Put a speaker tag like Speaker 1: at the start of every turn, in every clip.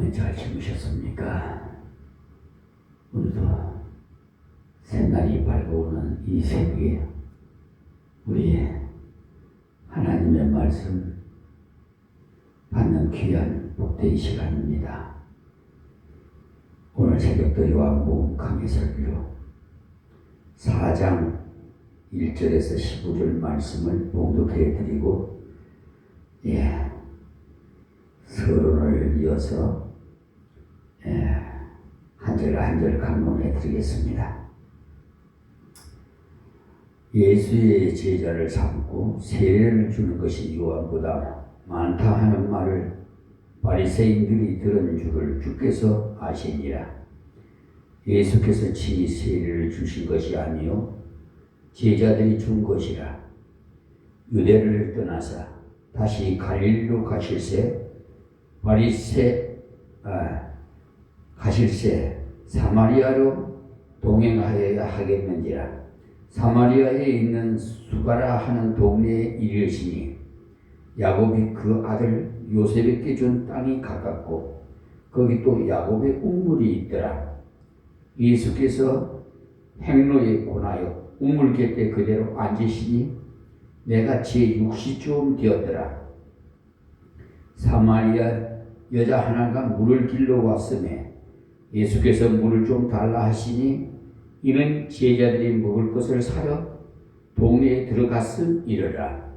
Speaker 1: 밤에 잘 주무셨습니까? 오늘도 새날이 밝아오는 이 새벽에 우리 하나님의 말씀 받는 귀한 복된 시간입니다. 오늘 새벽도 요한복음 강해설교 4장 1절에서 15절 말씀을 봉독해 드리고 서론을 이어서 한 절 한 절 강론해 드리겠습니다. 예수의 제자를 삼고 세례를 주는 것이 요한보다 많다 하는 말을 바리새인들이 들은 줄을 주께서 아시니라. 예수께서 친히 세례를 주신 것이 아니요 제자들이 준 것이라. 유대를 떠나사 다시 갈릴리로 가실새 사마리아로 동행하여야 하겠는지라. 사마리아에 있는 수가라 하는 동네에 이르시니 야곱이 그 아들 요셉에게 준 땅이 가깝고 거기 또 야곱의 우물이 있더라. 예수께서 행로에 권하여 우물 곁에 그대로 앉으시니 내가 제6시쯤 되었더라. 사마리아 여자 하나가 물을 길러 왔음에 예수께서 물을 좀 달라 하시니 이는 제자들이 먹을 것을 사러 동네에 들어갔음이러라.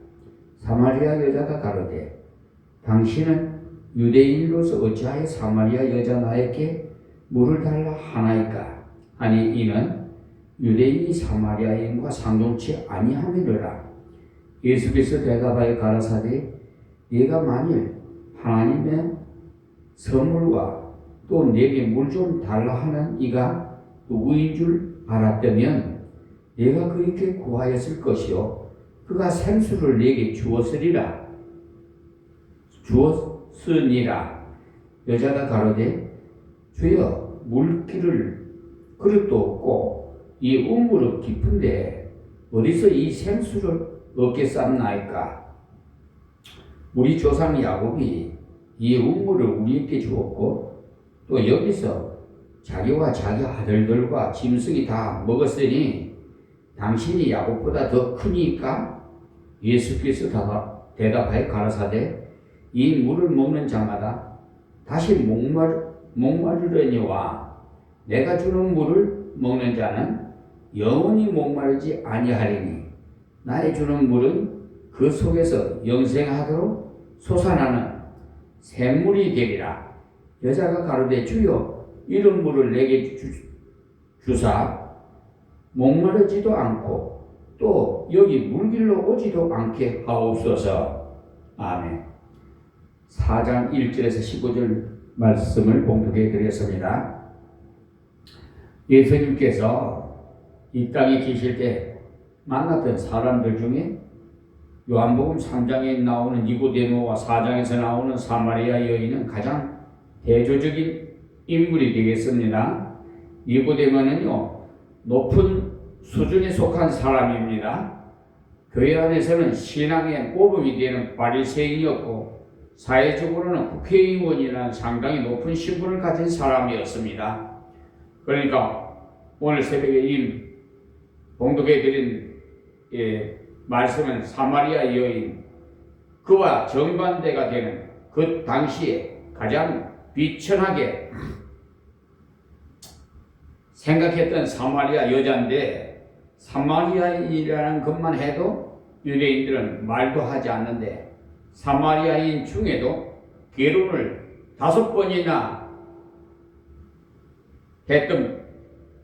Speaker 1: 사마리아 여자가 가로되 당신은 유대인으로서 어찌하여 사마리아 여자 나에게 물을 달라 하나이까 하니 이는 유대인이 사마리아인과 상종치 아니함이로라. 예수께서 대답하여 가라사대 네가 만일 하나님의 선물과 또 내게 물 좀 달라 하는 이가 누구인 줄 알았다면 내가 그에게 구하였을 것이요 그가 생수를 내게 주었으니라. 여자가 가로되 주여 물기를 그릇도 없고 이 우물은 깊은데 어디서 이 생수를 얻겠사옵나이까. 우리 조상 야곱이 이 우물을 우리에게 주었고 또 여기서 자기와 자기 아들들과 짐승이 다 먹었으니 당신이 야곱보다 더 크니까. 예수께서 대답하여 가라사대 이 물을 먹는 자마다 다시 목마르려니와 내가 주는 물을 먹는 자는 영원히 목마르지 아니하리니 나의 주는 물은 그 속에서 영생하도록 솟아나는 샘물이 되리라. 여자가 가로되 주여 이런 물을 내게 주사 목마르지도 않고 또 여기 물길로 오지도 않게 하옵소서. 아멘. 4장 1절에서 15절 말씀을 봉독해 드렸습니다. 예수님께서 이 땅에 계실 때 만났던 사람들 중에 요한복음 3장에 나오는 니고데모와 4장에서 나오는 사마리아 여인은 가장 대조적인 인물이 되겠습니다. 니고데모는요 높은 수준에 속한 사람입니다. 교회 안에서는 신앙의 모범이 되는 바리새인이었고 사회적으로는 국회의원이라는 상당히 높은 신분을 가진 사람이었습니다. 그러니까 오늘 새벽에 봉독해 드린 말씀은 사마리아 여인, 그와 정반대가 되는 그 당시에 가장 비천하게 생각했던 사마리아 여자인데, 사마리아인이라는 것만 해도 유대인들은 말도 하지 않는데 사마리아인 중에도 결혼을 5번이나 했던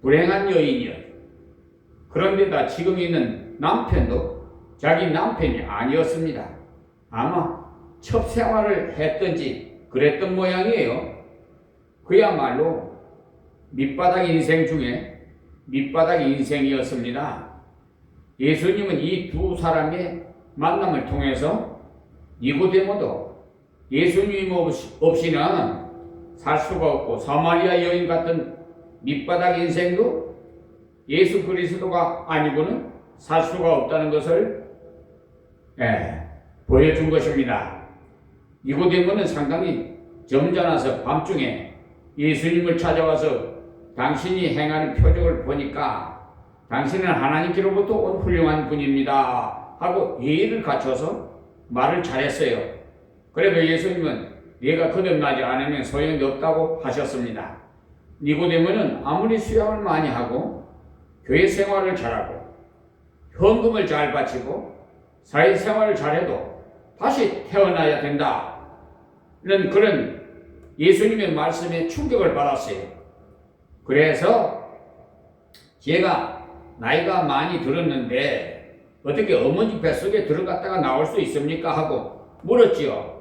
Speaker 1: 불행한 여인이었어요. 그런데다 지금 있는 남편도 자기 남편이 아니었습니다. 아마 첩생활을 했던지 그랬던 모양이에요. 그야말로 밑바닥 인생 중에 밑바닥 인생이었습니다. 예수님은 이 두 사람의 만남을 통해서 니고데모도 예수님 없이는 살 수가 없고 사마리아 여인 같은 밑바닥 인생도 예수 그리스도가 아니고는 살 수가 없다는 것을 보여준 것입니다. 니고데모는 상당히 점잖아서 밤중에 예수님을 찾아와서 당신이 행하는 표적을 보니까 당신은 하나님께로부터 온 훌륭한 분입니다 하고 예의를 갖춰서 말을 잘했어요. 그래도 예수님은 네가 거듭나지 않으면 소용이 없다고 하셨습니다. 니고데모는 아무리 수양을 많이 하고 교회 생활을 잘하고 헌금을 잘 바치고 사회생활을 잘해도 다시 태어나야 된다는 그런 예수님의 말씀에 충격을 받았어요. 그래서 제가 나이가 많이 들었는데 어떻게 어머니 뱃속에 들어갔다가 나올 수 있습니까? 하고 물었지요.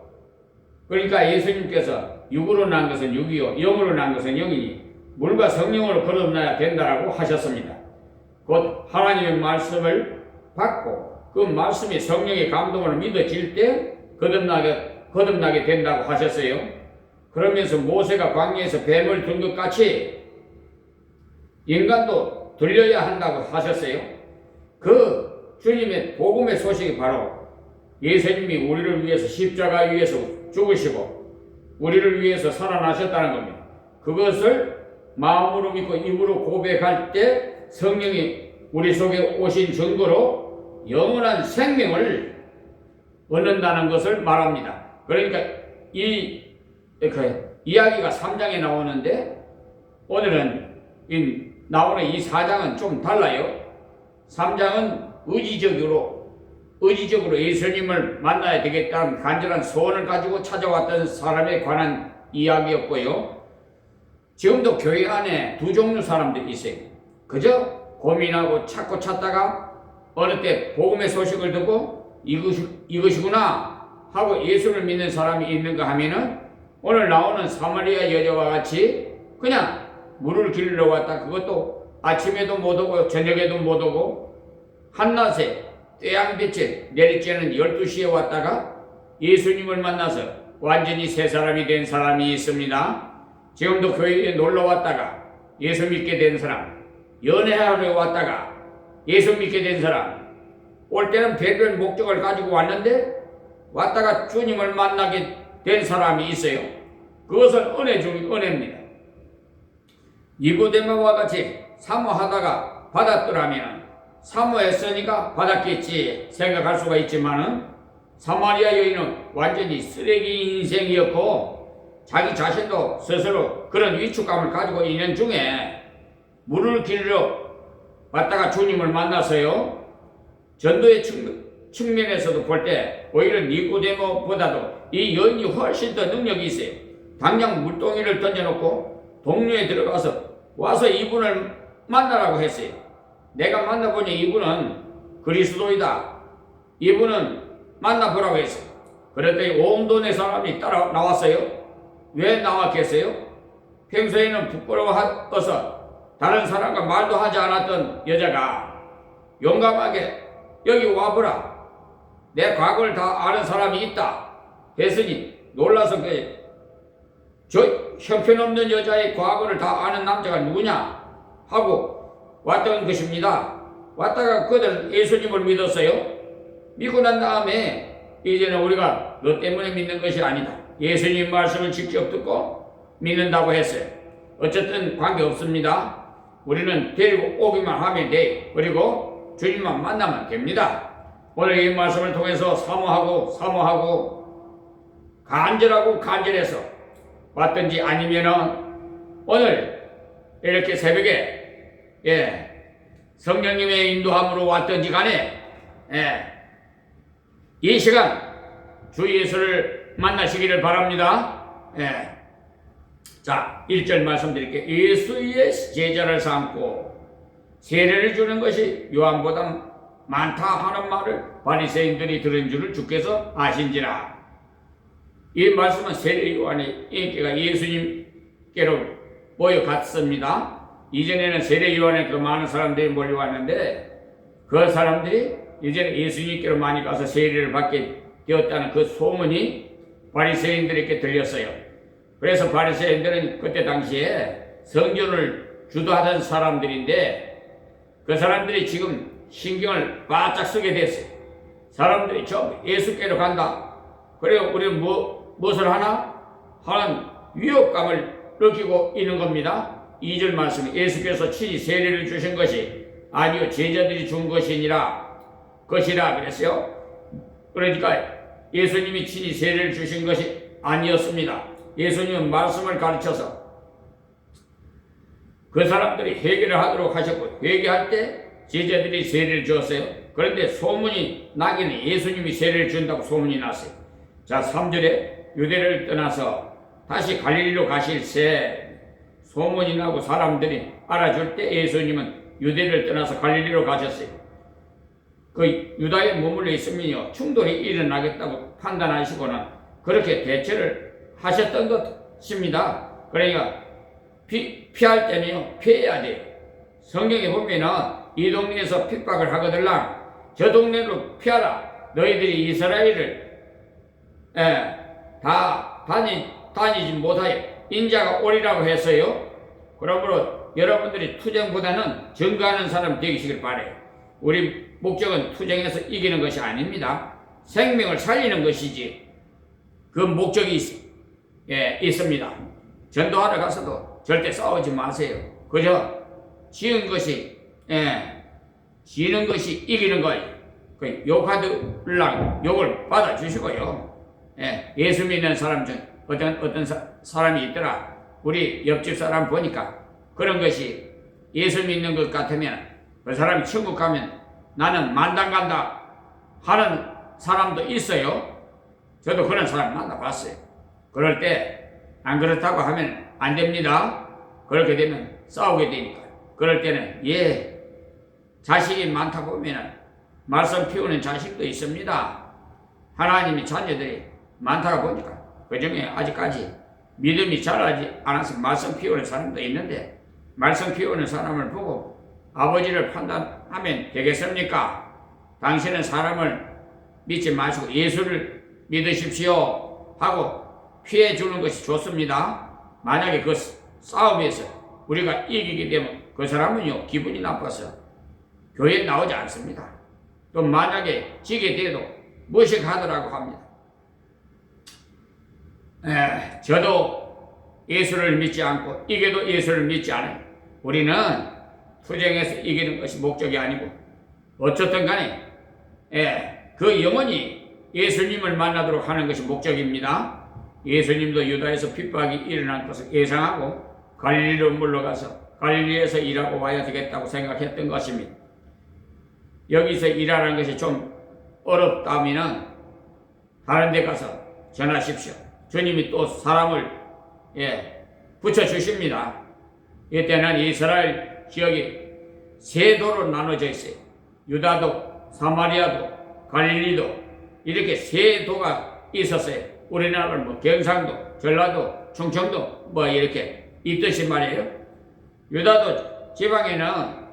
Speaker 1: 그러니까 예수님께서 육으로 난 것은 육이요 영으로 난 것은 영이니 물과 성령으로 거듭나야 된다라고 하셨습니다. 곧 하나님의 말씀을 받고 그 말씀이 성령의 감동으로 믿어질 때 거듭나게 된다고 하셨어요. 그러면서 모세가 광야에서 뱀을 둔 것 같이 인간도 들려야 한다고 하셨어요. 그 주님의 복음의 소식이 바로 예수님이 우리를 위해서 십자가 위에서 죽으시고 우리를 위해서 살아나셨다는 겁니다. 그것을 마음으로 믿고 입으로 고백할 때 성령이 우리 속에 오신 증거로 영원한 생명을 얻는다는 것을 말합니다. 그러니까 이 이야기가 3장에 나오는데 오늘은 나오는 이 4장은 좀 달라요. 3장은 의지적으로 예수님을 만나야 되겠다는 간절한 소원을 가지고 찾아왔던 사람에 관한 이야기였고요. 지금도 교회 안에 두 종류 사람들이 있어요. 그저 고민하고 찾다가 어느 때 복음의 소식을 듣고 이것이구나 하고 예수를 믿는 사람이 있는가 하면은 오늘 나오는 사마리아 여자와 같이 그냥 물을 길러 왔다. 그것도 아침에도 못 오고 저녁에도 못 오고 한낮에 태양빛에 내리쬐는 12시에 왔다가 예수님을 만나서 완전히 새 사람이 된 사람이 있습니다. 지금도 교회에 놀러 왔다가 예수 믿게 된 사람, 연애하러 왔다가 예수 믿게 된 사람, 올 때는 별별 목적을 가지고 왔는데 왔다가 주님을 만나게 된 사람이 있어요. 그것은 은혜 중의 은혜입니다. 니고데모와 같이 사모하다가 받았더라면 사모했으니까 받았겠지 생각할 수가 있지만은 사마리아 여인은 완전히 쓰레기 인생이었고 자기 자신도 스스로 그런 위축감을 가지고 있는 중에 물을 길러 왔다가 주님을 만나서요. 전도의 측면에서도 볼 때 오히려 니고데모보다도 이 여인이 훨씬 더 능력이 있어요. 당장 물동이를 던져놓고 동료에 들어가서 와서 이분을 만나라고 했어요. 내가 만나보니 이분은 그리스도이다. 이분은 만나보라고 했어요. 그랬더니 온 동네 사람이 따라 나왔어요. 왜 나왔겠어요? 평소에는 부끄러워서 다른 사람과 말도 하지 않았던 여자가 용감하게 여기 와보라. 내 과거를 다 아는 사람이 있다. 했으니 놀라서 저 형편없는 여자의 과거를 다 아는 남자가 누구냐 하고 왔던 것입니다. 왔다가 그들 예수님을 믿었어요. 믿고 난 다음에 이제는 우리가 너 때문에 믿는 것이 아니다. 예수님 말씀을 직접 듣고 믿는다고 했어요. 어쨌든 관계없습니다. 우리는 데리고 오기만 하면 돼. 그리고 주님만 만나면 됩니다. 오늘 이 말씀을 통해서 사모하고 간절해서 왔든지 아니면은 오늘 이렇게 새벽에 성령님의 인도함으로 왔든지 간에 이 시간 주 예수를 만나시기를 바랍니다. 자, 1절 말씀드릴게요. 예수의 제자를 삼고 세례를 주는 것이 요한보다 많다 하는 말을 바리새인들이 들은 줄을 주께서 아신지라. 이 말씀은 세례 요한의 인기가 예수님께로 모여갔습니다. 이전에는 세례 요한에 더 많은 사람들이 몰려왔는데 그 사람들이 이제는 예수님께로 많이 가서 세례를 받게 되었다는 그 소문이 바리새인들에게 들렸어요. 그래서 바리새인들은 그때 당시에 성전을 주도하던 사람들인데 그 사람들이 지금 신경을 바짝 쓰게 됐어요. 사람들이 전부 예수께로 간다. 그래요. 우리는 무엇을 하나? 하는 위협감을 느끼고 있는 겁니다. 2절 말씀, 예수께서 친히 세례를 주신 것이 아니요 제자들이 준 것이니라 것이라 그랬어요. 그러니까 예수님이 친히 세례를 주신 것이 아니었습니다. 예수님은 말씀을 가르쳐서 그 사람들이 회개를 하도록 하셨고, 회개할 때 제자들이 세례를 주었어요. 그런데 소문이 나기는 예수님이 세례를 준다고 소문이 났어요. 자, 3절에 유대를 떠나서 다시 갈릴리로 가실새 소문이 나고 사람들이 알아줄 때 예수님은 유대를 떠나서 갈릴리로 가셨어요. 그 유다에 머물러 있으면요 충돌이 일어나겠다고 판단하시고는 그렇게 대처를 하셨던 것입니다. 그러니까 피할 때는요 피해야 돼요. 성경에 보면은 이 동네에서 핍박을 하거들랑 저 동네로 피하라. 너희들이 이스라엘을 다 다니지 못하여 인자가 오리라고 했어요. 그러므로 여러분들이 투쟁보다는 증거하는 사람 되시길 바래요. 우리 목적은 투쟁에서 이기는 것이 아닙니다. 생명을 살리는 것이지 그 목적이 있습니다. 전도하러 가서도 절대 싸우지 마세요. 그저 지는 것이 이기는 거예요. 그 욕하들랑 욕을 받아주시고요. 예수 믿는 사람 중 어떤 사람이 있더라. 우리 옆집 사람 보니까 그런 것이 예수 믿는 것 같으면 그 사람이 천국 가면 나는 만당 간다 하는 사람도 있어요. 저도 그런 사람 만나봤어요. 그럴 때 안 그렇다고 하면 안 됩니다. 그렇게 되면 싸우게 되니까. 그럴 때는 자식이 많다 보면 말씀 피우는 자식도 있습니다. 하나님의 자녀들이 많다 보니까 그 중에 아직까지 믿음이 자라지 않아서 말씀 피우는 사람도 있는데 말씀 피우는 사람을 보고 아버지를 판단하면 되겠습니까? 당신은 사람을 믿지 마시고 예수를 믿으십시오 하고 피해 주는 것이 좋습니다. 만약에 그 싸움에서 우리가 이기게 되면 그 사람은요 기분이 나빠서 교회에 나오지 않습니다. 또 만약에 지게 돼도 무식하더라고 합니다. 저도 예수를 믿지 않고 이게도 예수를 믿지 않아요. 우리는 투쟁에서 이기는 것이 목적이 아니고 어쨌든 간에 그 영혼이 예수님을 만나도록 하는 것이 목적입니다. 예수님도 유다에서 핍박이 일어날 것을 예상하고 갈릴리로 물러가서 갈릴리에서 일하고 와야 되겠다고 생각했던 것입니다. 여기서 일하는 것이 좀 어렵다면 다른 데 가서 전하십시오. 주님이 또 사람을 붙여주십니다. 이때는 이스라엘 지역이 세 도로 나눠져 있어요. 유다도 사마리아도 갈릴리도 이렇게 세 도가 있었어요. 우리나라는 경상도, 전라도, 충청도 이렇게 있듯이 말이에요. 유다도 지방에는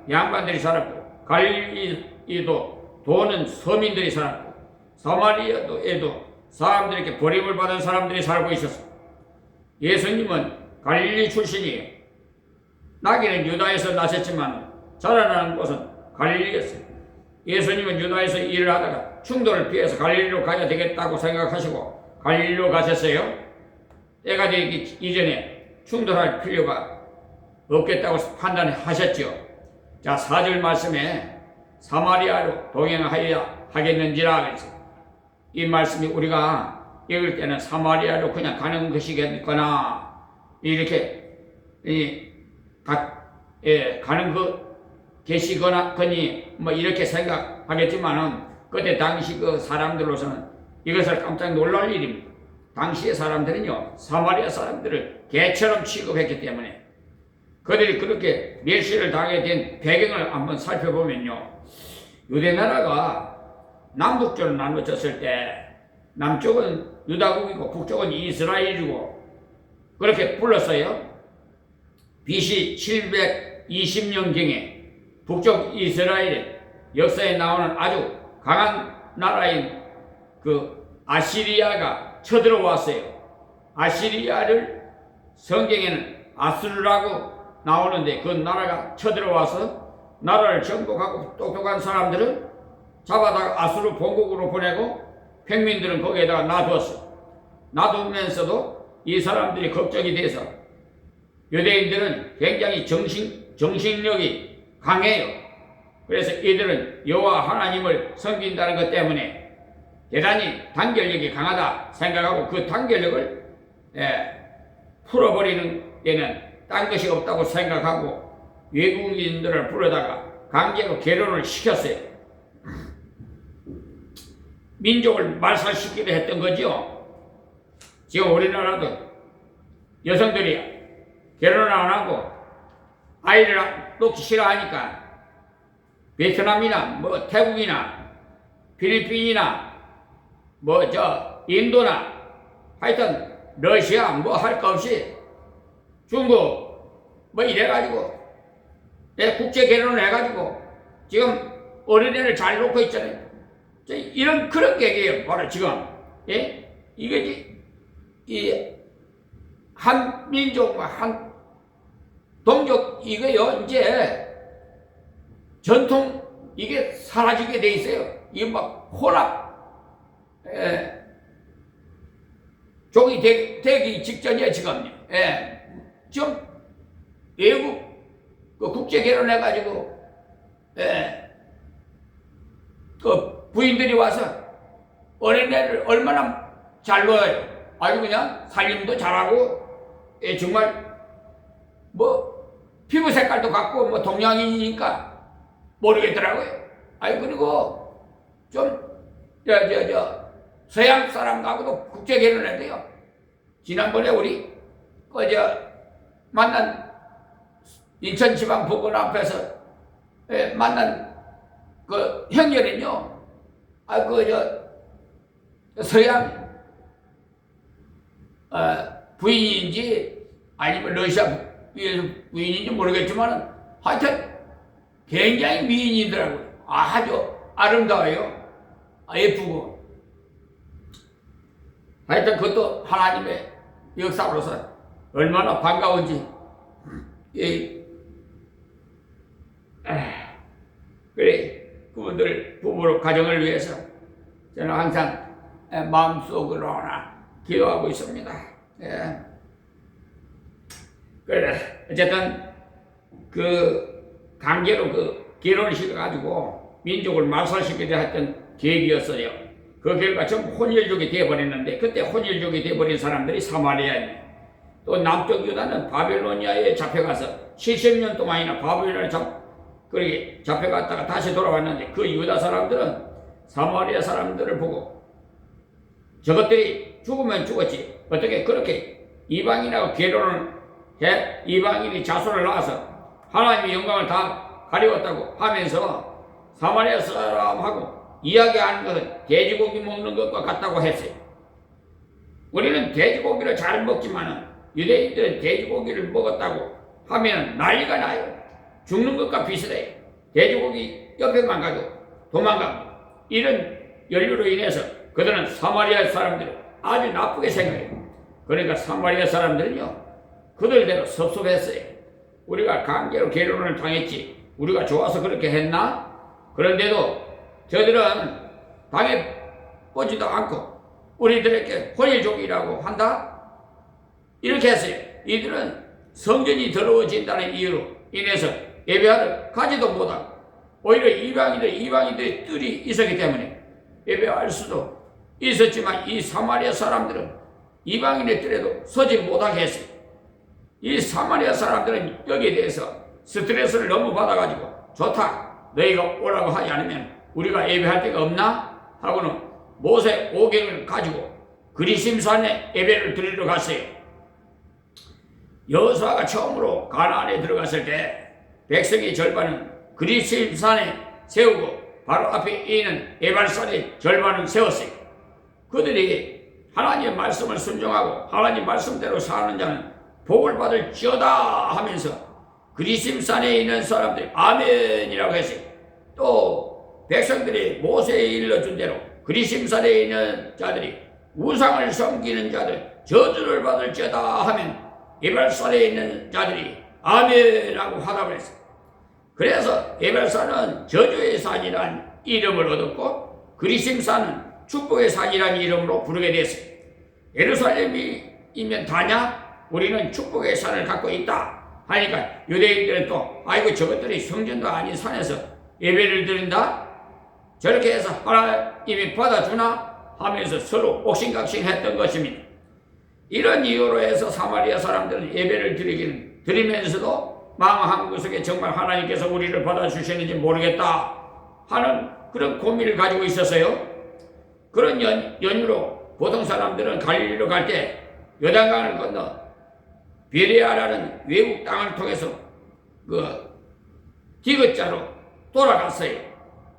Speaker 1: 양반들이 살았고 갈릴리도 도는 서민들이 살았고 사마리아도에도 사람들에게 버림을 받은 사람들이 살고 있었어요. 예수님은 갈릴리 출신이에요. 나기는 유다에서 나셨지만 자라나는 곳은 갈릴리였어요. 예수님은 유다에서 일을 하다가 충돌을 피해서 갈릴리로 가야 되겠다고 생각하시고 갈릴리로 가셨어요. 때가 되기 이전에 충돌할 필요가 없겠다고 판단하셨죠. 자, 4절 말씀에 사마리아로 동행하여야 하겠는지라 그랬어요. 이 말씀이 우리가 읽을 때는 사마리아로 그냥 가는 것이겠거나 이렇게 가는 계시거나 거니 이렇게 생각하겠지만은 그때 당시 그 사람들로서는 이것을 깜짝 놀랄 일입니다. 당시의 사람들은요 사마리아 사람들을 개처럼 취급했기 때문에 그들이 그렇게 멸시를 당하게 된 배경을 한번 살펴보면요 유대나라가 남북적으로 나눠졌을 때 남쪽은 유다국이고 북쪽은 이스라엘이고 그렇게 불렀어요. BC 720년경에 북쪽 이스라엘 역사에 나오는 아주 강한 나라인 그 아시리아가 쳐들어왔어요. 아시리아를 성경에는 아수르라고 나오는데 그 나라가 쳐들어와서 나라를 정복하고 똑똑한 사람들은 잡아다가 아수르 본국으로 보내고 평민들은 거기에다가 놔두었어요. 놔두면서도 이 사람들이 걱정이 돼서 유대인들은 굉장히 정신력이 강해요. 그래서 이들은 여호와 하나님을 섬긴다는 것 때문에 대단히 단결력이 강하다 생각하고 그 단결력을 풀어버리는 데는 딴 것이 없다고 생각하고 외국인들을 불러다가 강제로 결혼을 시켰어요. 민족을 말살시키려 했던 거죠. 지금 우리나라도 여성들이 결혼을 안 하고 아이를 놓기 싫어하니까 베트남이나 뭐 태국이나 필리핀이나 뭐 인도나 하여튼 러시아 뭐 할 거 없이 중국 뭐 이래가지고 국제 결혼을 해가지고 지금 어린애를 잘 놓고 있잖아요. 이런 그런 계기예요. 바로 지금 이게 이 한 민족 한 동족 이거요 이제 전통 이게 사라지게 돼 있어요. 이게 막 혼합 종이 되기 직전이에요 지금. 지금 외국 그 국제 결혼해가지고 그 부인들이 와서 어린애를 얼마나 잘 놓아요. 아주 그냥 살림도 잘하고 정말 뭐 피부 색깔도 같고 뭐 동양인이니까 모르겠더라고요. 그리고 좀 서양 사람하고도 국제 결혼해야 돼요. 지난번에 우리 만난 인천지방법원 앞에서 만난 그 형제는요. 서양 부인인지 아니면 러시아 부인인지 모르겠지만 하여튼 굉장히 미인이더라고요. 아주 아름다워요. 예쁘고. 하여튼 그것도 하나님의 역사로서 얼마나 반가운지. 그래 그분들 부부 가정을 위해서 저는 항상 마음속으로나 기도하고 있습니다. 그래 어쨌든 그 강제로 그 결혼을 시켜가지고 민족을 말살시키려 했던 계획이었어요. 그 결과 전부 혼혈족이 되어버렸는데 그때 혼혈족이 되어버린 사람들이 사마리아인이에요. 또 남쪽 유다는 바벨로니아에 잡혀가서 70년 동안이나 바벨로니아에 잡혀갔다가 다시 돌아왔는데 그 유다 사람들은 사마리아 사람들을 보고 저것들이 죽으면 죽었지 어떻게 그렇게 이방인하고 결혼을 해 이방인이 자손을 낳아서 하나님의 영광을 다 가리웠다고 하면서 사마리아 사람하고 이야기하는 것은 돼지고기 먹는 것과 같다고 했어요. 우리는 돼지고기를 잘 먹지만은 유대인들은 돼지고기를 먹었다고 하면 난리가 나요. 죽는 것과 비슷해요. 돼지고기 옆에만 가도 도망가고 이런 연류로 인해서 그들은 사마리아 사람들을 아주 나쁘게 생각해요. 그러니까 사마리아 사람들은요 그들대로 섭섭했어요. 우리가 강제로 결혼을 당했지 우리가 좋아서 그렇게 했나? 그런데도 저들은 당해보지도 않고 우리들에게 혼혈족이라고 한다? 이렇게 했어요. 이들은 성전이 더러워진다는 이유로 인해서 예배를 가지도 못하고 오히려 이방인들의 뜰이 있었기 때문에 예배할 수도 있었지만 이 사마리아 사람들은 이방인의 뜰에도 서지 못하게 했어요. 이 사마리아 사람들은 여기에 대해서 스트레스를 너무 받아가지고 좋다 너희가 오라고 하지 않으면 우리가 예배할 데가 없나? 하고는 모세 오경을 가지고 그리심산에 예배를 드리러 갔어요. 여호수아가 처음으로 가나안에 들어갔을 때 백성의 절반은 그리심산에 세우고 바로 앞에 있는 에발산의 절반은 세웠어요. 그들이 하나님의 말씀을 순종하고 하나님 말씀대로 사는 자는 복을 받을지어다 하면서 그리심산에 있는 사람들이 아멘이라고 했어요. 또 백성들이 모세에 일러준 대로 그리심산에 있는 자들이 우상을 섬기는 자들 저주를 받을지어다 하면 에발산에 있는 자들이 아멘이라고 화답을 했어요. 그래서 에발산은 저주의 산이라는 이름을 얻었고 그리심산은 축복의 산이라는 이름으로 부르게 됐어요. 예루살렘이 이면 다냐? 우리는 축복의 산을 갖고 있다 하니까 유대인들은 또 아이고 저것들이 성전도 아닌 산에서 예배를 드린다? 저렇게 해서 하나님이 받아주나? 하면서 서로 옥신각신했던 것입니다. 이런 이유로 해서 사마리아 사람들은 예배를 드리면서도 마음 한구석에 정말 하나님께서 우리를 받아주시는지 모르겠다 하는 그런 고민을 가지고 있었어요. 그런 연유로 보통 사람들은 갈릴리로 갈 때 요단강을 건너 베레아라는 외국 땅을 통해서 그 디귿자로 돌아갔어요.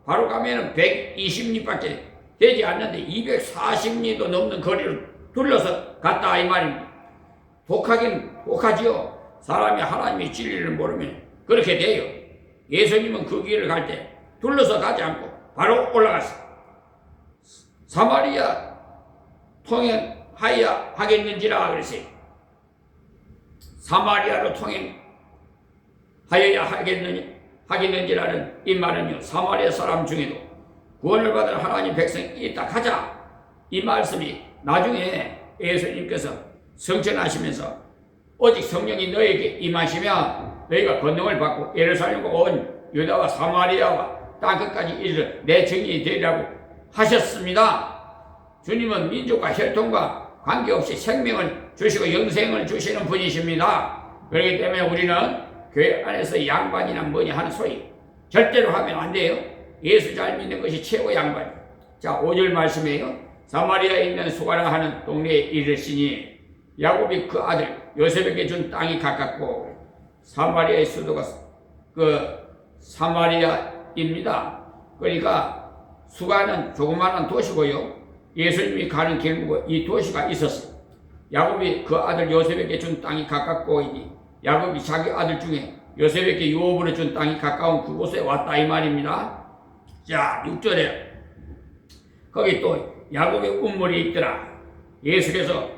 Speaker 1: 바로 가면은 120리밖에 되지 않는데 240리도 넘는 거리를 둘러서 갔다 이 말입니다. 독하긴 독하지요. 사람이 하나님의 진리를 모르면 그렇게 돼요. 예수님은 그 길을 갈 때 둘러서 가지 않고 바로 올라갔어요. 사마리아 통행하여 하겠는지라 그랬어요. 사마리아로 통행하여야 하겠는지라는 이 말은요, 사마리아 사람 중에도 구원을 받은 하나님 백성이 있다 하자 이 말씀이 나중에 예수님께서 성천하시면서 오직 성령이 너에게 임하시면 너희가 권능을 받고 예루살렘과 온 유다와 사마리아와 땅끝까지 이르러 내 증인이 되리라고 하셨습니다. 주님은 민족과 혈통과 관계없이 생명을 주시고 영생을 주시는 분이십니다. 그렇기 때문에 우리는 교회 안에서 양반이나 뭐니 하는 소리 절대로 하면 안 돼요. 예수 잘 믿는 것이 최고 양반. 자, 5절 말씀이에요. 사마리아에 있는 수가라 하는 동네에 이르시니 야곱이 그 아들 요셉에게 준 땅이 가깝고 사마리아의 수도가 그 사마리아입니다. 그러니까 수가는 조그마한 도시고요. 예수님이 가는 길목에 이 도시가 있었어요. 야곱이 그 아들 요셉에게 준 땅이 가깝고 야곱이 자기 아들 중에 요셉에게 유업으로 준 땅이 가까운 그곳에 왔다 이 말입니다. 자, 6절에 거기 또 야곱의 우물이 있더라. 예수께서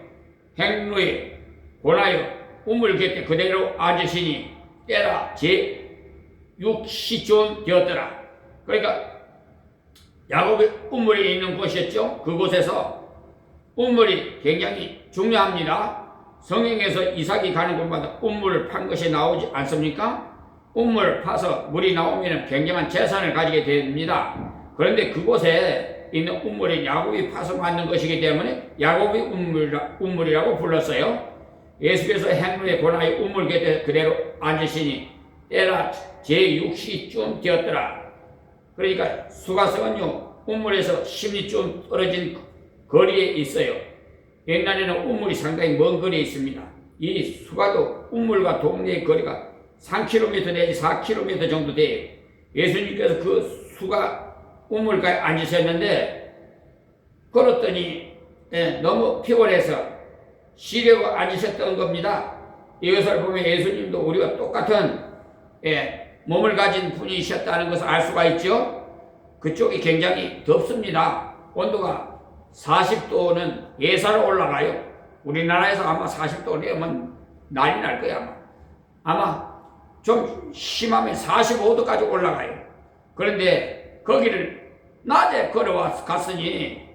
Speaker 1: 행로에 고나여 우물 곁에 그대로 앉으시니 때라 제6시쯤 되었더라. 그러니까 야곱의 우물이 있는 곳이었죠. 그곳에서 우물이 굉장히 중요합니다. 성경에서 이삭이 가는 곳마다 우물을 판 것이 나오지 않습니까? 우물을 파서 물이 나오면 굉장한 재산을 가지게 됩니다. 그런데 그곳에 있는 우물이 야곱이 파서 만든 것이기 때문에 야곱의 우물이라고 불렀어요. 예수께서 행로에 고나의 우물 곁에 그대로 앉으시니 때라 제6시쯤 되었더라. 그러니까 수가성은요 우물에서 10리쯤 떨어진 거리에 있어요. 옛날에는 우물이 상당히 먼 거리에 있습니다. 이 수가도 우물과 동네의 거리가 3km 내지 4km 정도 돼요. 예수님께서 그 수가 우물가에 앉으셨는데 걸었더니 너무 피곤해서 쉬려고 앉으셨던 겁니다. 이것을 보면 예수님도 우리와 똑같은 몸을 가진 분이셨다는 것을 알 수가 있죠. 그쪽이 굉장히 덥습니다. 온도가 40도는 예사로 올라가요. 우리나라에서 아마 40도 되면 난리 날 거야. 아마 좀 심하면 45도까지 올라가요. 그런데 거기를 낮에 걸어갔으니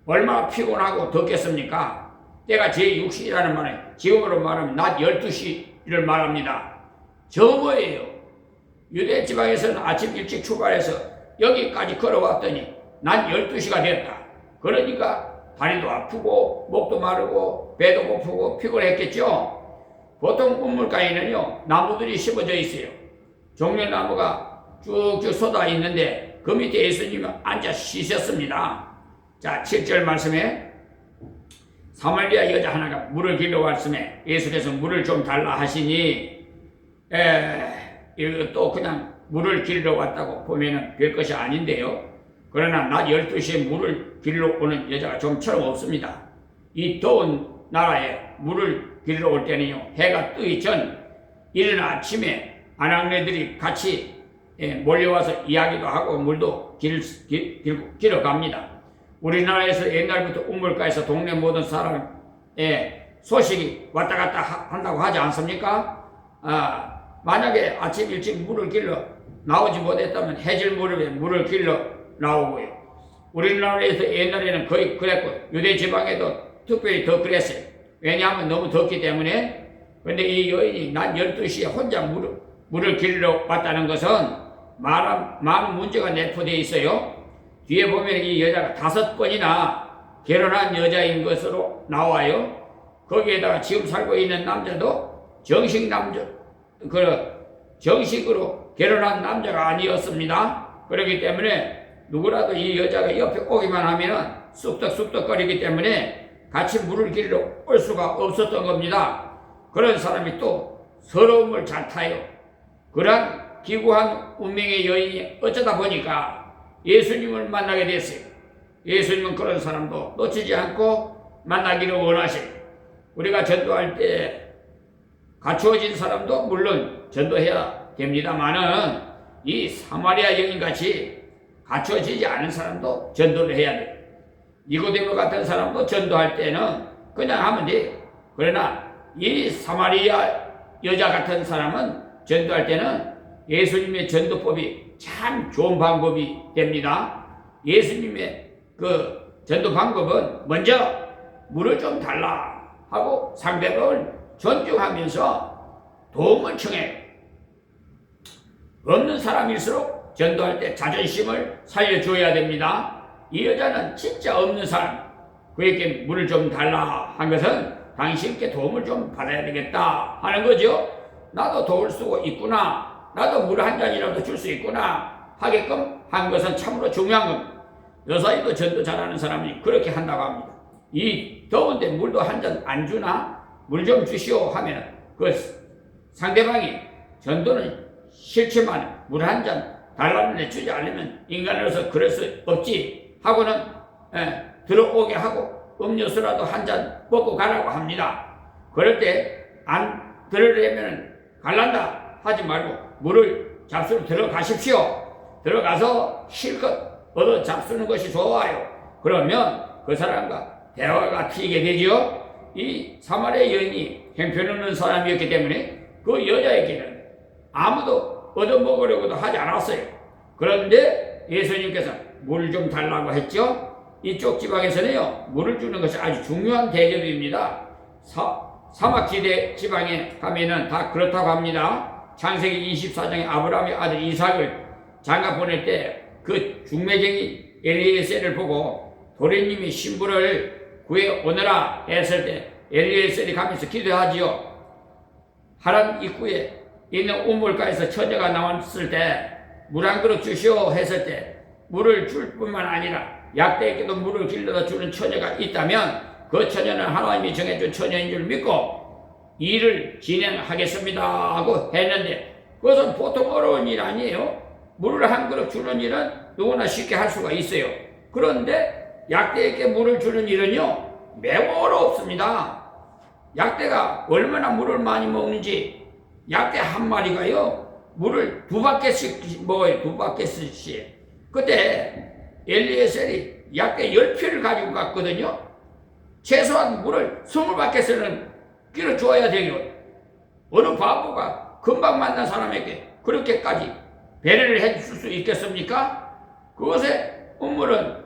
Speaker 1: 얼마나 피곤하고 덥겠습니까? 때가 제6시라는 말은 지금으로 말하면 낮 12시를 말합니다. 저거예요. 유대 지방에서는 아침 일찍 출발해서 여기까지 걸어왔더니 낮 12시가 됐다. 그러니까 다리도 아프고 목도 마르고 배도 고프고 피곤했겠죠. 보통 우물가에는요 나무들이 심어져 있어요. 종려나무가 쭉쭉 쏟아 있는데 그 밑에 예수님이 앉아 쉬셨습니다. 자, 7절 말씀에 사마리아 여자 하나가 물을 길러 왔음에 예수께서 물을 좀 달라 하시니 또 그냥 물을 길러 왔다고 보면은 별것이 아닌데요. 그러나 낮 12시에 물을 길러 오는 여자가 좀처럼 없습니다. 이 더운 나라에 물을 길러 올 때는요 해가 뜨기 전 이른 아침에 아낙네들이 같이 몰려와서 이야기도 하고 물도 길어 갑니다. 우리나라에서 옛날부터 우물가에서 동네 모든 사람의 소식이 왔다 갔다 한다고 하지 않습니까? 만약에 아침 일찍 물을 길러 나오지 못했다면 해질 무렵에 물을 길러 나오고요. 우리나라에서 옛날에는 거의 그랬고 유대 지방에도 특별히 더 그랬어요. 왜냐하면 너무 덥기 때문에. 근데 이 여인이 낮 12시에 혼자 물을 길러 왔다는 것은 많은 문제가 내포되어 있어요. 뒤에 보면 이 여자가 5번이나 결혼한 여자인 것으로 나와요. 거기에다가 지금 살고 있는 남자도 정식으로 결혼한 남자가 아니었습니다. 그렇기 때문에 누구라도 이 여자가 옆에 오기만 하면 쑥덕쑥덕거리기 때문에 같이 물을 길러 올 수가 없었던 겁니다. 그런 사람이 또 서러움을 잘 타요. 그러한 기구한 운명의 여인이 어쩌다 보니까 예수님을 만나게 됐어요. 예수님은 그런 사람도 놓치지 않고 만나기를 원하시고, 우리가 전도할 때 갖추어진 사람도 물론 전도해야 됩니다만은 이 사마리아 여인같이 갖추어지지 않은 사람도 전도를 해야 돼요. 니고데모 같은 사람도 전도할 때는 그냥 하면 돼요. 그러나 이 사마리아 여자 같은 사람은 전도할 때는 예수님의 전도법이 참 좋은 방법이 됩니다. 예수님의 그 전도 방법은 먼저 물을 좀 달라 하고 상대방을 존중하면서 도움을 청해요. 없는 사람일수록 전도할 때 자존심을 살려줘야 됩니다. 이 여자는 진짜 없는 사람, 그에게 물을 좀 달라 한 것은 당신께 도움을 좀 받아야 되겠다 하는 거죠. 나도 도울 수 있구나, 나도 물 한 잔이라도 줄 수 있구나 하게끔 한 것은 참으로 중요한 겁니다. 여사이도 전도 잘하는 사람이 그렇게 한다고 합니다. 이 더운데 물도 한 잔 안 주나? 물 좀 주시오 하면 그 상대방이 전도는 싫지만 물 한 잔 달라는데 주지 않으면 인간으로서 그럴 수 없지 하고는 들어오게 하고 음료수라도 한 잔 먹고 가라고 합니다. 그럴 때 안 들으려면 갈란다 하지 말고 물을 잡수러 들어가십시오. 들어가서 실컷 얻어 잡수는 것이 좋아요. 그러면 그 사람과 대화가 트이게 되지요. 이 사마리아 여인이 형편없는 사람이었기 때문에 그 여자에게는 아무도 얻어먹으려고도 하지 않았어요. 그런데 예수님께서 물 좀 달라고 했죠. 이쪽 지방에서는요, 물을 주는 것이 아주 중요한 대접입니다. 사막지대 지방에 가면은 다 그렇다고 합니다. 창세기 24장에 아브라함의 아들 이삭을 장가 보낼 때 그 중매쟁이 엘리에셀을 보고 도련님이 신부를 구해 오너라 했을 때 엘리에셀이 가면서 기도하지요. 하란 입구에 있는 우물가에서 처녀가 나왔을 때 물 한 그릇 주시오 했을 때 물을 줄 뿐만 아니라 약대에게도 물을 길러다 주는 처녀가 있다면 그 처녀는 하나님이 정해준 처녀인 줄 믿고 일을 진행하겠습니다 하고 했는데, 그것은 보통 어려운 일 아니에요. 물을 한 그릇 주는 일은 누구나 쉽게 할 수가 있어요. 그런데 약대에게 물을 주는 일은요, 매우 어렵습니다. 약대가 얼마나 물을 많이 먹는지, 약대 한 마리가요 물을 2바켓씩 먹어요. 2바켓씩. 그때 엘리에셀이 약대 10피를 가지고 갔거든요. 최소한 물을 20바켓을 끼러 줘야 되요. 어느 바보가 금방 만난 사람에게 그렇게까지 배려를 해줄 수 있겠습니까? 그것에 우물은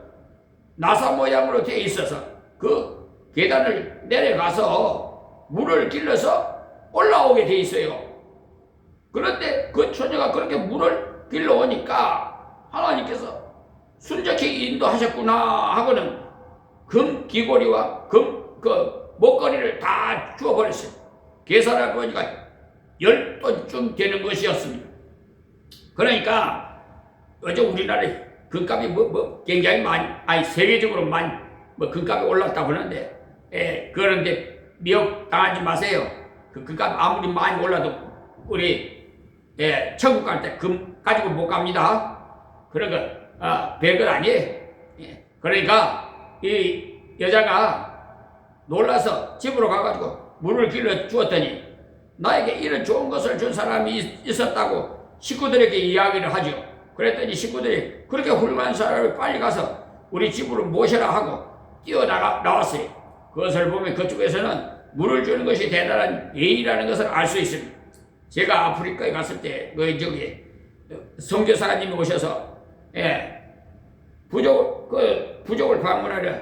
Speaker 1: 나사 모양으로 되어 있어서 그 계단을 내려가서 물을 길러서 올라오게 되어 있어요. 그런데 그 처녀가 그렇게 물을 길러오니까 하나님께서 순적히 인도하셨구나 하고는 금 귀고리와 목걸이를 다 주워버렸어요. 계산해 보니까 10돈쯤 되는 것이었습니다. 그러니까 어제 우리나라에 금값이 굉장히 많이, 세계적으로 많이 금값이 올랐다고 하는데, 그런데 미혹 당하지 마세요. 그 금값 아무리 많이 올라도 우리 천국 갈 때 금 가지고 못 갑니다. 그러니까 별것 아니에요. 그러니까 이 여자가 놀라서 집으로 가가지고 물을 길러 주었더니 나에게 이런 좋은 것을 준 사람이 있었다고 식구들에게 이야기를 하죠. 그랬더니 식구들이 그렇게 훌륭한 사람을 빨리 가서 우리 집으로 모셔라 하고 나왔어요. 그것을 보면 그쪽에서는 물을 주는 것이 대단한 예의라는 것을 알 수 있습니다. 제가 아프리카에 갔을 때 선교사님이 오셔서 부족을 방문하려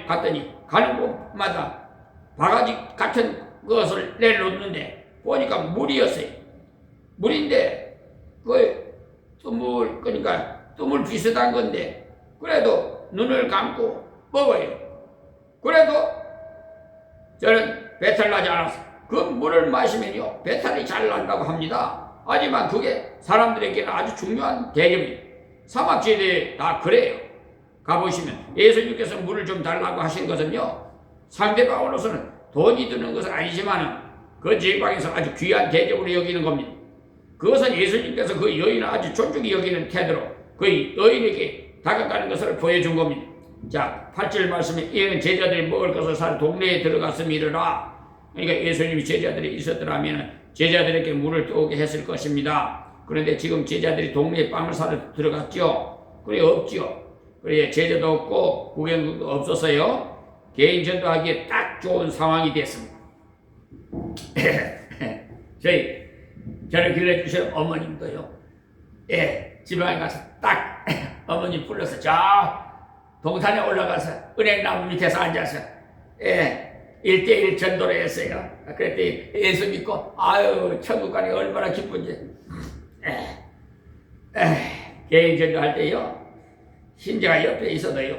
Speaker 1: 갔더니 가는 곳마다 바가지 같은 것을 내놓는데 보니까 물이었어요. 물인데 그러니까 뜨물 비슷한 건데 그래도 눈을 감고 먹어요. 그래도 저는 배탈 나지 않았어요. 그 물을 마시면요 배탈이 잘 난다고 합니다. 하지만 그게 사람들에게는 아주 중요한 개념이에요. 사막지대에 다 그래요. 가보시면 예수님께서 물을 좀 달라고 하신 것은요 상대방으로서는 돈이 드는 것은 아니지만 그 지방에서 아주 귀한 대접으로 여기는 겁니다. 그것은 예수님께서 그 여인을 아주 존중히 여기는 태도로 그 여인에게 다가가는 것을 보여준 겁니다. 자, 8절 말씀에 이는 제자들이 먹을 것을 사러 동네에 들어갔음이라. 그러니까 예수님이 제자들이 있었더라면 제자들에게 물을 떠오게 했을 것입니다. 그런데 지금 제자들이 동네에 빵을 사러 들어갔죠. 그래 없죠. 그래 제자도 없고 구경도 없었어요. 개인 전도하기에 딱 좋은 상황이 됐습니다. 저를 길러주신 어머님도요. 지방에 가서 딱 어머님 불러서 저 동산에 올라가서 은행나무 밑에서 앉아서 1대1 전도를 했어요. 그랬더니 예수 믿고 아유 천국 가니 얼마나 기쁜지. 개인 전도할 때요. 신자가 옆에 있어도요.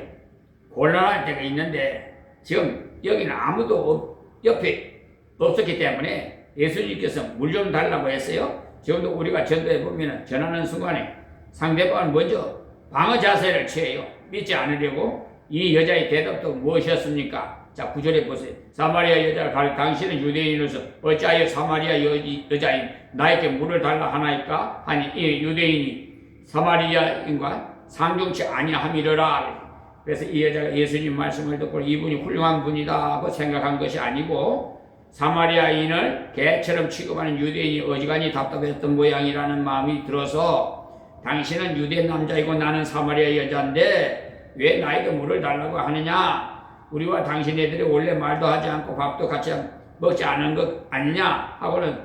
Speaker 1: 곤란할 때가 있는데 지금 여기는 아무도 옆에 없었기 때문에 예수님께서 물 좀 달라고 했어요. 지금도 우리가 전도해 보면 전하는 순간에 상대방은 먼저 방어 자세를 취해요. 믿지 않으려고. 이 여자의 대답도 무엇이었습니까? 자, 9절에 보세요. 사마리아 여자를 가르쳐 당신은 유대인으로서 어찌하여 사마리아 여자인 나에게 물을 달라 하나이까? 하니 이 유대인이 사마리아인과 상종치 아니함이러라. 그래서 이 여자가 예수님 말씀을 듣고 이분이 훌륭한 분이다 하고 생각한 것이 아니고 사마리아인을 개처럼 취급하는 유대인이 어지간히 답답했던 모양이라는 마음이 들어서 당신은 유대 남자이고 나는 사마리아 여자인데 왜 나에게 물을 달라고 하느냐? 우리와 당신 애들이 원래 말도 하지 않고 밥도 같이 먹지 않은 것 아니냐? 하고는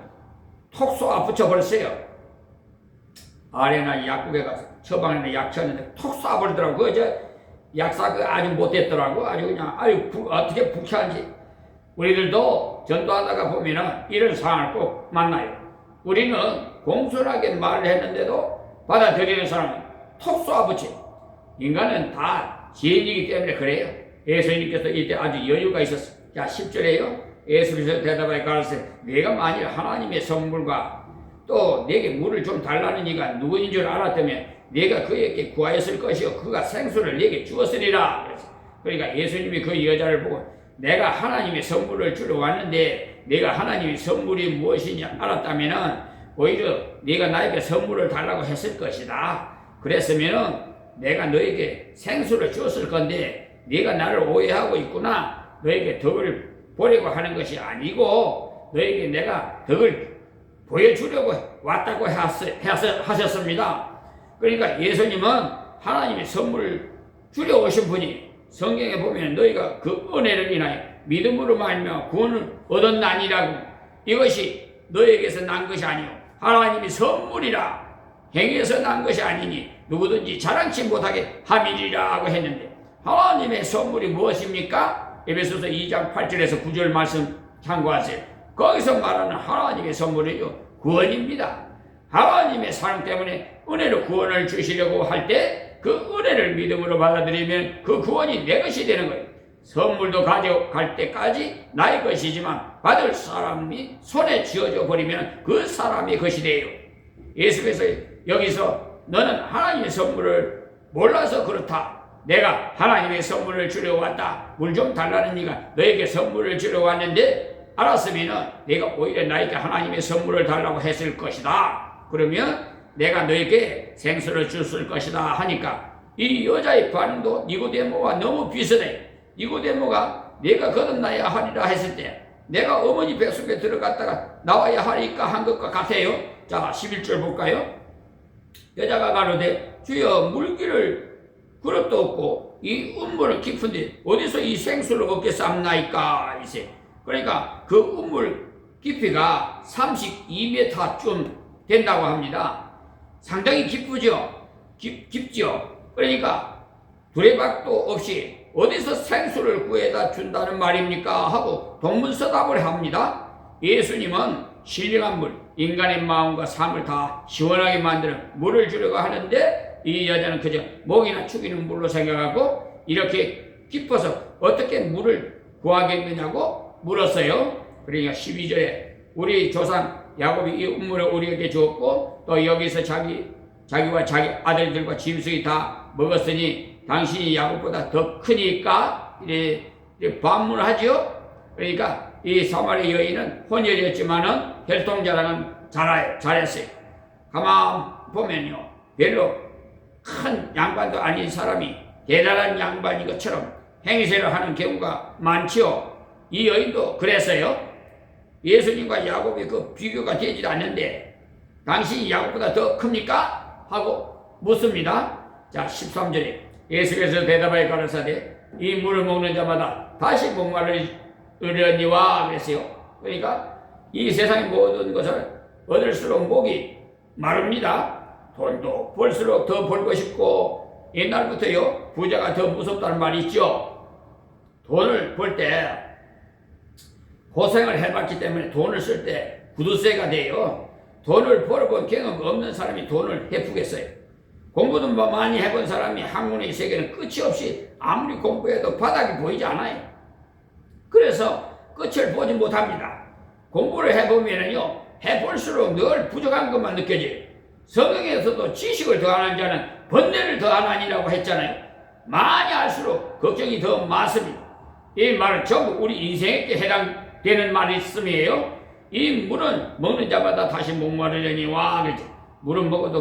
Speaker 1: 톡 쏘아 붙여버렸어요. 아래나 약국에 가서 처방에는 약 쳤는데 톡 쏴버리더라고. 그 약사가 아주 못됐더라고. 아주 그냥 어떻게 불쾌한지. 우리들도 전도하다가 보면은 이런 상황을 꼭 만나요. 우리는 공손하게 말을 했는데도 받아들이는 사람은 톡 쏘아붙여. 인간은 다 지혜이기 때문에 그래요. 예수님께서 이때 아주 여유가 있었어요. 자, 10절에요. 예수께서 대답하여 가르치되 내가 만일 하나님의 선물과 또 내게 물을 좀 달라는 이가 누구인 줄 알았다면 내가 그에게 구하였을 것이요 그가 생수를 내게 주었으리라. 그러니까 예수님이 그 여자를 보고 내가 하나님의 선물을 주러 왔는데 내가 하나님의 선물이 무엇이냐 알았다면은 오히려 네가 나에게 선물을 달라고 했을 것이다. 그랬으면은 내가 너에게 생수를 주었을 건데 네가 나를 오해하고 있구나. 너에게 덕을 보려고 하는 것이 아니고 너에게 내가 덕을 보여주려고 왔다고 하셨습니다. 그러니까 예수님은 하나님의 선물을 주려 오신 분이 성경에 보면 너희가 그 은혜를 인하여 믿음으로 말미암아 구원을 얻었나니라고. 이것이 너에게서 난 것이 아니요 하나님의 선물이라. 행위에서 난 것이 아니니 누구든지 자랑치 못하게 함이리라고 했는데 하나님의 선물이 무엇입니까? 에베소서 2장 8절에서 9절 말씀 참고하세요. 거기서 말하는 하나님의 선물은요 구원입니다. 하나님의 사랑 때문에 은혜로 구원을 주시려고 할 때 그 은혜를 믿음으로 받아들이면 그 구원이 내 것이 되는 거예요. 선물도 가져갈 때까지 나의 것이지만 받을 사람이 손에 쥐어져 버리면 그 사람의 것이 돼요. 예수께서 여기서 너는 하나님의 선물을 몰라서 그렇다. 내가 하나님의 선물을 주려 왔다. 물 좀 달라는 이가 너에게 선물을 주려 왔는데 알았으면 내가 오히려 나에게 하나님의 선물을 달라고 했을 것이다. 그러면 내가 너에게 생수를 줬을 것이다 하니까 이 여자의 반응도 니고데모와 너무 비슷해. 니고데모가 내가 거듭나야 하리라 했을 때 내가 어머니 뱃속에 들어갔다가 나와야 하리까 한 것과 같아요. 자, 11절 볼까요? 여자가 가로되 주여 물기를 그릇도 없고 이 운물은 깊은데 어디서 이 생수를 얻겠사옵나이까. 이제 그러니까 그 운물 깊이가 32m쯤 된다고 합니다. 상당히 깊죠. 깊죠. 그러니까 두레박도 없이 어디서 생수를 구해다 준다는 말입니까? 하고 동문서답을 합니다. 예수님은 신령한 물, 인간의 마음과 삶을 다 시원하게 만드는 물을 주려고 하는데 이 여자는 그저 목이나 죽이는 물로 생각하고 이렇게 깊어서 어떻게 물을 구하겠느냐고 물었어요. 그러니까 12절에 우리 조상 야곱이 이 우물을 우리에게 주었고 또 여기서 자기와 자기 아들들과 짐승이 다 먹었으니 당신이 야곱보다 더 크니까 이래 반문하죠. 그러니까 이 사마리아 여인은 혼혈이었지만은 혈통자랑은 잘했어요. 가만 보면요, 별로 큰 양반도 아닌 사람이 대단한 양반인 것처럼 행세를 하는 경우가 많지요. 이 여인도 그랬어요. 예수님과 야곱이 그 비교가 되지 않는데 당신이 야곱보다 더 큽니까? 하고 묻습니다. 자, 13절에 예수께서 대답하여 가라사대 이 물을 먹는 자마다 다시 목마르려니와 그랬어요. 그러니까 이 세상의 모든 것을 얻을수록 목이 마릅니다. 돈도 벌수록 더 벌고 싶고 옛날부터요 부자가 더 무섭다는 말이 있죠. 돈을 벌 때 고생을 해봤기 때문에 돈을 쓸 때 구두쇠가 돼요. 돈을 벌어본 경험 없는 사람이 돈을 해프겠어요. 공부도 많이 해본 사람이 학문의 세계는 끝이 없이 아무리 공부해도 바닥이 보이지 않아요. 그래서 끝을 보지 못합니다. 공부를 해보면요 해볼수록 늘 부족한 것만 느껴져요. 성경에서도 지식을 더하는 자는 번뇌를 더하나니라고 했잖아요. 많이 알수록 걱정이 더 많습니다. 이 말은 전부 우리 인생에게 해당되는 말씀이에요. 이 물은 먹는 자마다 다시 목마르려니와 그러죠. 물은 먹어도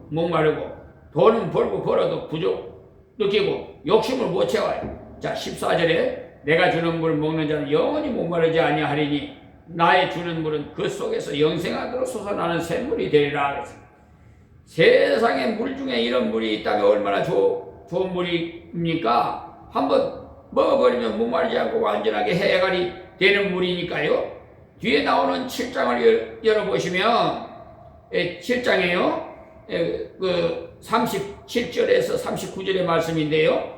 Speaker 1: 목마르고 돈은 벌고 벌어도 부족 느끼고 욕심을 못 채워요. 자, 14절에 내가 주는 물 먹는 자는 영원히 목마르지 아니하리니 나의 주는 물은 그 속에서 영생하도록 솟아나는 샘물이 되리라 그랬어요. 세상에 물 중에 이런 물이 있다면 얼마나 좋은 물입니까? 한번 먹어버리면 목마르지 않고 완전하게 해갈이 되는 물이니까요. 뒤에 나오는 7장을 열어보시면 7장에요. 그 37절에서 39절의 말씀인데요.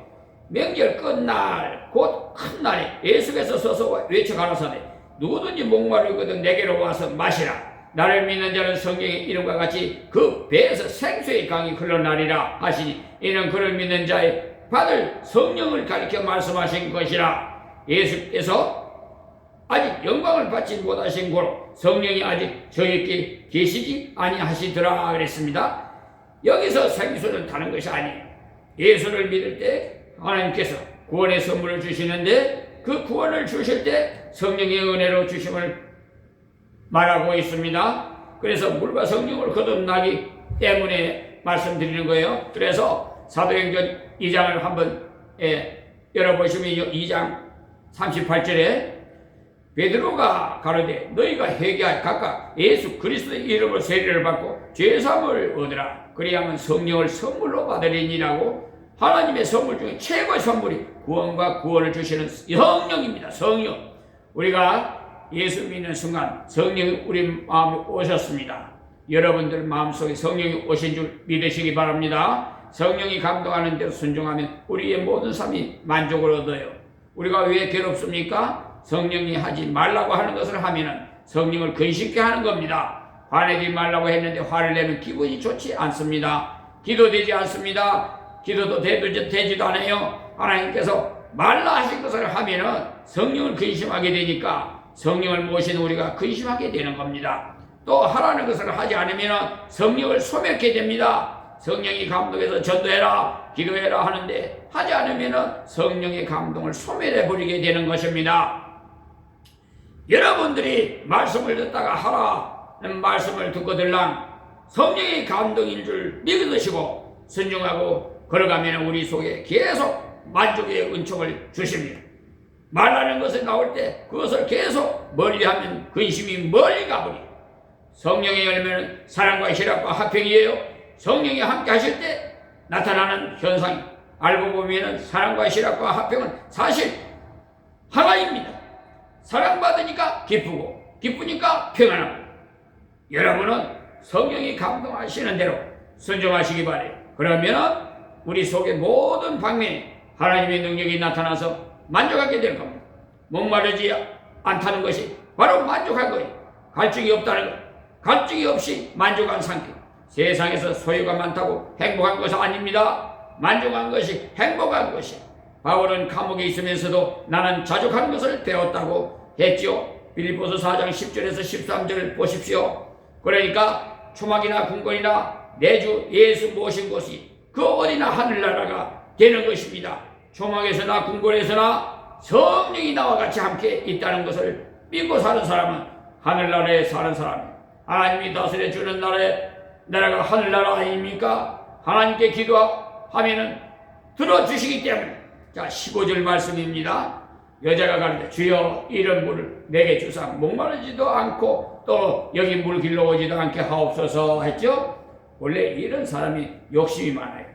Speaker 1: 명절 끝날 곧 큰 날에 예수께서 서서 외쳐 가라사대 누구든지 목마르거든 내게로 와서 마시라. 나를 믿는 자는 성경의 이름과 같이 그 배에서 생수의 강이 흘러나리라 하시니 이는 그를 믿는 자의 받을 성령을 가리켜 말씀하신 것이라. 예수께서 아직 영광을 받지 못하신 고로 성령이 아직 저에게 계시지 아니하시더라 그랬습니다. 여기서 생수는 다른 것이 아니에요. 예수를 믿을 때 하나님께서 구원의 선물을 주시는데 그 구원을 주실 때 성령의 은혜로 주심을 말하고 있습니다. 그래서 물과 성령을 거듭나기 때문에 말씀드리는 거예요. 그래서 사도행전 2장을 한번 열어보시면 2장 38절에 베드로가 가로되 너희가 회개하여 각각 예수 그리스도의 이름으로 세례를 받고 죄사함을 얻으라. 그리하면 성령을 선물로 받으리니라고. 하나님의 선물 중에 최고의 선물이 구원과 구원을 주시는 성령입니다. 성령. 우리가 예수 믿는 순간 성령이 우리 마음에 오셨습니다. 여러분들 마음속에 성령이 오신 줄 믿으시기 바랍니다. 성령이 감동하는 대로 순종하면 우리의 모든 삶이 만족을 얻어요. 우리가 왜 괴롭습니까? 성령이 하지 말라고 하는 것을 하면은 성령을 근심케 하는 겁니다. 화내지 말라고 했는데 화를 내면 기분이 좋지 않습니다. 기도되지 않습니다. 기도도 되지도 않아요. 하나님께서 말라 하신 것을 하면은 성령을 근심하게 되니까 성령을 모신 우리가 근심하게 되는 겁니다. 또 하라는 것을 하지 않으면 성령을 소멸케 됩니다. 성령이 감동해서 전도해라, 기도해라 하는데 하지 않으면 성령의 감동을 소멸해 버리게 되는 것입니다. 여러분들이 말씀을 듣다가 하라는 말씀을 듣고 들랑 성령의 감동인 줄 믿으시고 순종하고 걸어가면 우리 속에 계속 만족의 은총을 주십니다. 말하는 것이 나올 때 그것을 계속 멀리하면 근심이 멀리 가버려요. 성령의 열매는 사랑과 희락과 화평이에요. 성령이 함께 하실 때 나타나는 현상이 알고 보면 사랑과 희락과 화평은 사실 하나입니다. 사랑받으니까 기쁘고 기쁘니까 평안하고. 여러분은 성령이 감동하시는 대로 순종하시기 바래요. 그러면 우리 속의 모든 방면에 하나님의 능력이 나타나서 만족하게 될 겁니다. 목마르지 않다는 것이 바로 만족한 거예요. 갈증이 없다는 것. 갈증이 없이 만족한 상태. 세상에서 소유가 많다고 행복한 것은 아닙니다. 만족한 것이 행복한 것이. 바울은 감옥에 있으면서도 나는 자족하는 것을 배웠다고 했죠. 빌립보서 4장 10절에서 13절을 보십시오. 그러니까 초막이나 궁궐이나 내주 예수 모신 곳이 그 어디나 하늘나라가 되는 것입니다. 초막에서나 궁궐에서나 성령이 나와 같이 함께 있다는 것을 믿고 사는 사람은 하늘나라에 사는 사람입니다. 하나님이 다스려 주는 나라가 하늘나라 아닙니까? 하나님께 기도하면은 들어주시기 때문에. 자, 15절 말씀입니다. 여자가 가는데 주여 이런 물을 내게 주사 목마르지도 않고 또 여기 물 길러 오지도 않게 하옵소서 했죠. 원래 이런 사람이 욕심이 많아요.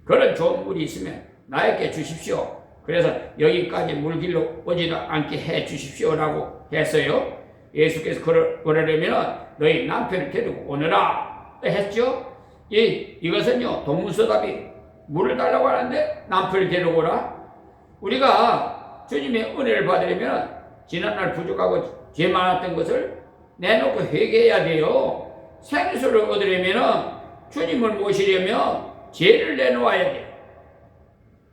Speaker 1: 그런 좋은 물이 있으면 나에게 주십시오. 그래서 여기까지 물 길러 오지도 않게 해 주십시오라고 했어요. 예수께서 그러려면 너희 남편을 데리고 오너라 했죠. 이것은요 동문서답이 물을 달라고 하는데 남편을 데리고 오라. 우리가 주님의 은혜를 받으려면 지난날 부족하고 죄 많았던 것을 내놓고 회개해야 돼요. 생수를 얻으려면 주님을 모시려면 죄를 내놓아야 돼요.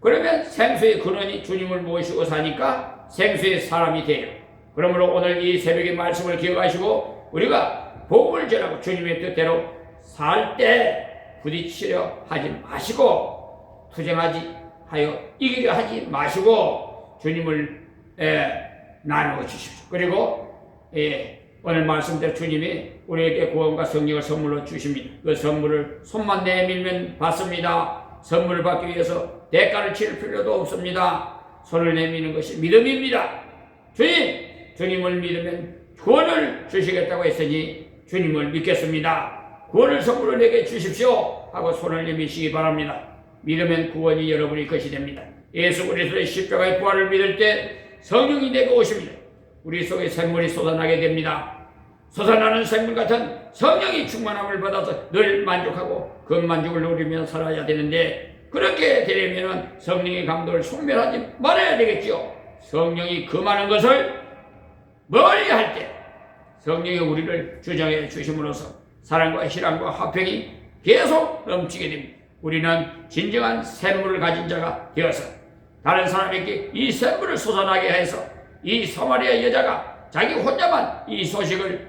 Speaker 1: 그러면 생수의 근원이 주님을 모시고 사니까 생수의 사람이 돼요. 그러므로 오늘 이 새벽의 말씀을 기억하시고 우리가 복음을 전하고 주님의 뜻대로 살 때 부딪히려 하지 마시고 투쟁하지 하여 이기려 하지 마시고 주님을 나누어 주십시오. 그리고 오늘 말씀대로 주님이 우리에게 구원과 성령을 선물로 주십니다. 그 선물을 손만 내밀면 받습니다. 선물을 받기 위해서 대가를 치를 필요도 없습니다. 손을 내미는 것이 믿음입니다. 주님을 믿으면 구원을 주시겠다고 했으니 주님을 믿겠습니다. 구원을 선물로 내게 주십시오 하고 손을 내미시기 바랍니다. 믿으면 구원이 여러분의 것이 됩니다. 예수 그리스도의 십자가의 부활을 믿을 때 성령이 내게 오십니다. 우리 속에 샘물이 쏟아나게 됩니다. 솟아나는 샘물 같은 성령이 충만함을 받아서 늘 만족하고 그 만족을 누리며 살아야 되는데 그렇게 되려면 성령의 감동을 소멸하지 말아야 되겠죠. 성령이 금하는 것을 멀리 할 때 성령이 우리를 주장해 주심으로써 사랑과 희랑과 화평이 계속 넘치게 됩니다. 우리는 진정한 샘물을 가진 자가 되어서 다른 사람에게 이 샘물을 솟아나게 해서 이 사마리아 여자가 자기 혼자만 이 소식을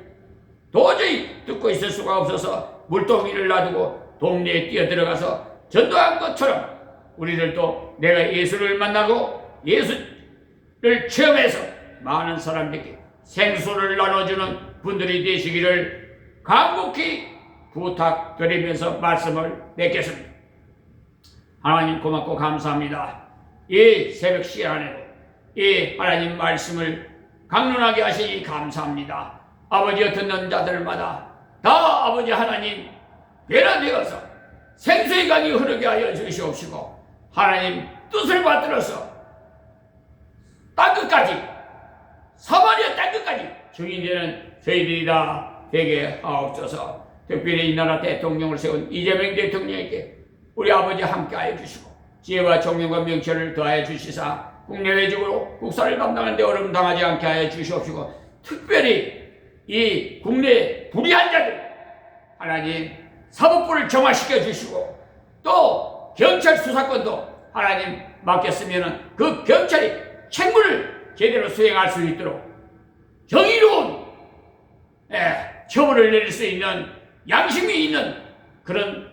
Speaker 1: 도저히 듣고 있을 수가 없어서 물동이를 놔두고 동네에 뛰어들어가서 전도한 것처럼 우리들도 내가 예수를 만나고 예수를 체험해서 많은 사람들에게 생수를 나눠주는 분들이 되시기를 간곡히 부탁드리면서 말씀을 맺겠습니다. 하나님 고맙고 감사합니다. 이 새벽 시간에도 이 하나님 말씀을 강론하게 하시니 감사합니다. 아버지여 듣는 자들마다 다 아버지 하나님 변화되어서 생수의 강이 흐르게 하여 주시옵시고 하나님 뜻을 받들어서 땅끝까지 사마리아 땅끝까지 증인되는 저희들이 다 되게 하옵소서. 특별히 이 나라 대통령을 세운 이재명 대통령에게 우리 아버지 함께하여 주시고 지혜와 총명과 명철을 더하여 주시사 국내외적으로 국사를 감당하는 데 어려움 당하지 않게 하여 주시옵시고 특별히 이 국내 불의한 자들 하나님 사법부를 정화시켜 주시고 또 경찰 수사권도 하나님 맡겼으면 그 경찰이 책무를 제대로 수행할 수 있도록 정의로운 처벌을 내릴 수 있는 양심이 있는 그런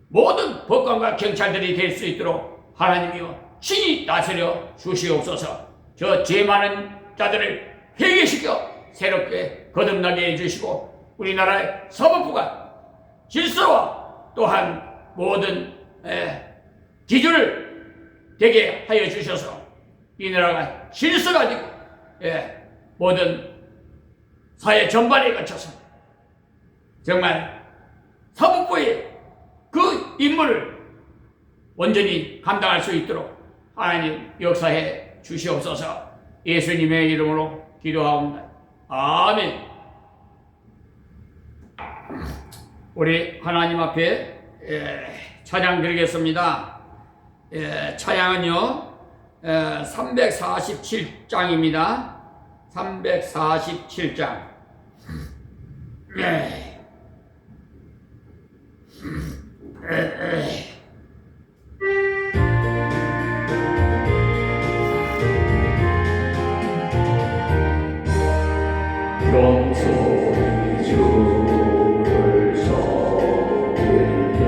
Speaker 1: 모든 법관과 경찰들이 될 수 있도록 하나님이여 친히 다스려 주시옵소서. 저 죄 많은 자들을 회개시켜 새롭게 거듭나게 해주시고 우리나라의 사법부가 질서와 또한 모든 기준을 되게 하여 주셔서 이 나라가 질서가 되고 모든 사회 전반에 거쳐서 정말 사법부의 그 임무를 온전히 감당할 수 있도록 하나님 역사해 주시옵소서. 예수님의 이름으로 기도하옵나이다. 아멘. 우리 하나님 앞에 찬양 드리겠습니다. 차량은요 347장입니다. 347장.
Speaker 2: 영소리 주를 섬길 때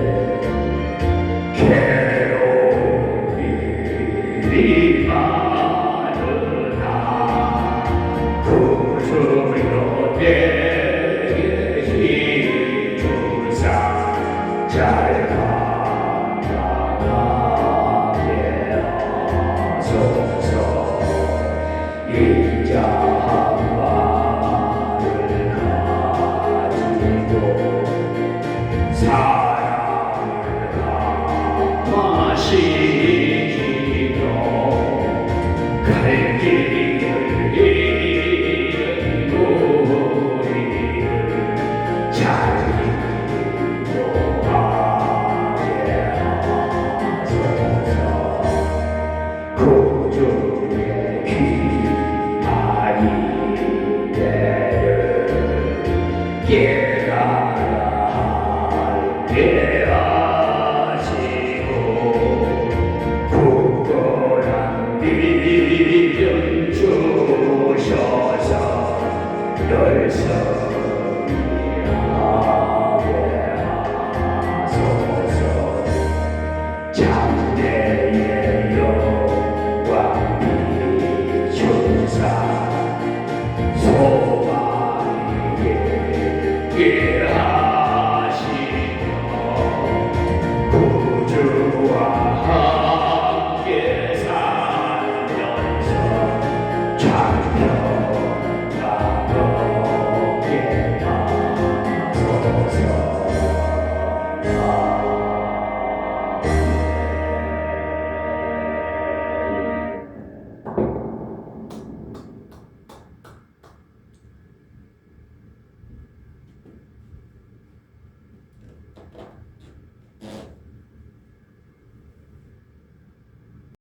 Speaker 2: 괴로움이 많으나 구주여 내게 힘 주사 잘 감당하게 하소서. 인자한 마음을 가지고 사랑을 감화시키며 갈 길을 잃은 우리를 잘 인도하게 하소서. 구주의 귀한 이래를 깨달아 하게 하시고 굳건한 믿음 주셔서 열성